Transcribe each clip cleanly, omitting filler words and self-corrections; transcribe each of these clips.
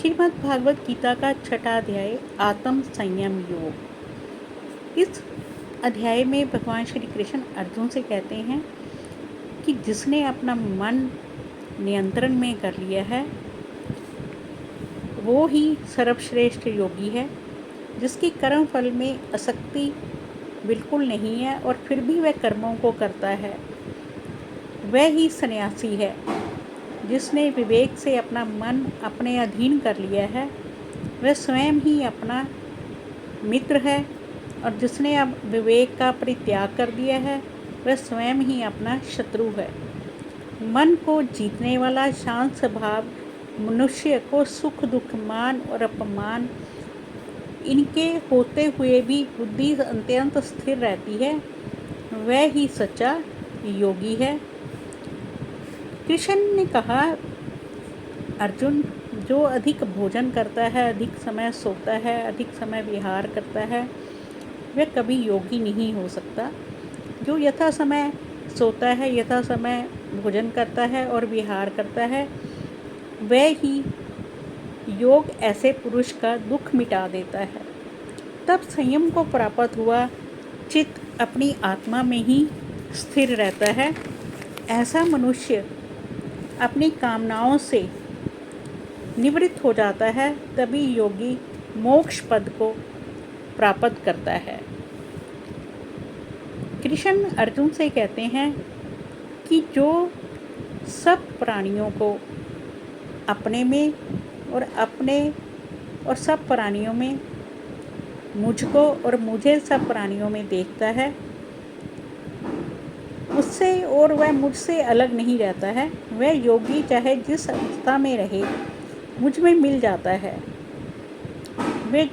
श्रीमद् भागवत गीता का छठा अध्याय आत्म संयम योग। इस अध्याय में भगवान श्री कृष्ण अर्जुन से कहते हैं कि जिसने अपना मन नियंत्रण में कर लिया है वो ही सर्वश्रेष्ठ योगी है। जिसकी कर्म फल में आसक्ति बिल्कुल नहीं है और फिर भी वह कर्मों को करता है, वह ही सन्यासी है। जिसने विवेक से अपना मन अपने अधीन कर लिया है वह स्वयं ही अपना मित्र है, और जिसने अब विवेक का परित्याग कर दिया है वह स्वयं ही अपना शत्रु है। मन को जीतने वाला शांत स्वभाव मनुष्य को सुख दुख मान और अपमान इनके होते हुए भी बुद्धि अत्यंत स्थिर रहती है, वह ही सच्चा योगी है। कृष्ण ने कहा, अर्जुन, जो अधिक भोजन करता है, अधिक समय सोता है, अधिक समय विहार करता है, वह कभी योगी नहीं हो सकता। जो यथा समय सोता है, यथा समय भोजन करता है और विहार करता है, वह ही योग ऐसे पुरुष का दुख मिटा देता है। तब संयम को प्राप्त हुआ चित्त अपनी आत्मा में ही स्थिर रहता है। ऐसा मनुष्य अपनी कामनाओं से निवृत्त हो जाता है, तभी योगी मोक्ष पद को प्राप्त करता है। कृष्ण अर्जुन से कहते हैं कि जो सब प्राणियों को अपने में और सब प्राणियों में मुझको और मुझे सब प्राणियों में देखता है, उससे और वह मुझसे अलग नहीं रहता है, वह योगी चाहे जिस अवस्था में रहे मुझ में मिल जाता है। वे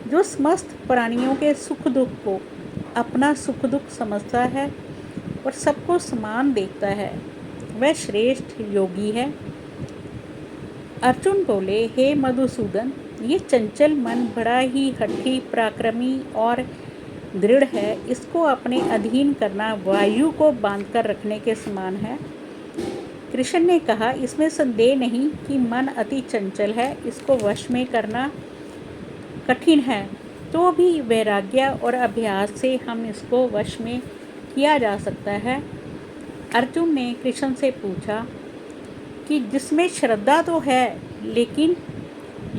जो समस्त प्राणियों के सुख दुख को अपना सुख दुख समझता है और सबको समान देखता है, वह श्रेष्ठ योगी है। अर्जुन बोले, हे मधुसूदन, ये चंचल मन बड़ा ही हठी पराक्रमी और दृढ़ है। इसको अपने अधीन करना वायु को बांधकर रखने के समान है। कृष्ण ने कहा, इसमें संदेह नहीं कि मन अति चंचल है, इसको वश में करना कठिन है, तो भी वैराग्य और अभ्यास से हम इसको वश में किया जा सकता है। अर्जुन ने कृष्ण से पूछा कि जिसमें श्रद्धा तो है लेकिन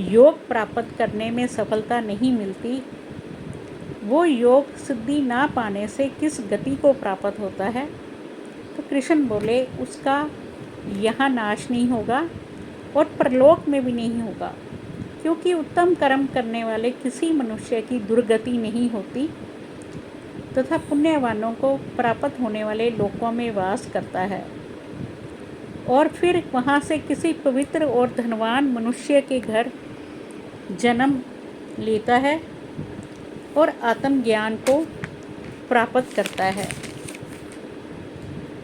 योग प्राप्त करने में सफलता नहीं मिलती, वो योग सिद्धि ना पाने से किस गति को प्राप्त होता है? तो कृष्ण बोले, उसका यहाँ नाश नहीं होगा और परलोक में भी नहीं होगा, क्योंकि उत्तम कर्म करने वाले किसी मनुष्य की दुर्गति नहीं होती तथा पुण्यवानों को प्राप्त होने वाले लोकों में वास करता है और फिर वहाँ से किसी पवित्र और धनवान मनुष्य के घर जन्म लेता है और आत्मज्ञान को प्राप्त करता है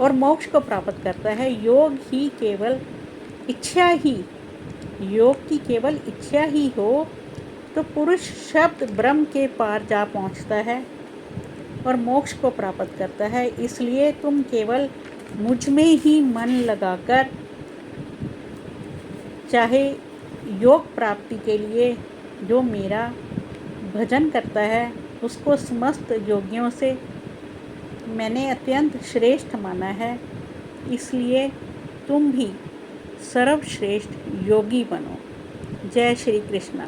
और मोक्ष को प्राप्त करता है। योग की केवल इच्छा ही हो तो पुरुष शब्द ब्रह्म के पार जा पहुंचता है और मोक्ष को प्राप्त करता है। इसलिए तुम केवल मुझ में ही मन लगाकर, चाहे योग प्राप्ति के लिए जो मेरा भजन करता है उसको समस्त योगियों से मैंने अत्यंत श्रेष्ठ माना है। इसलिए तुम भी सर्वश्रेष्ठ योगी बनो। जय श्री कृष्ण।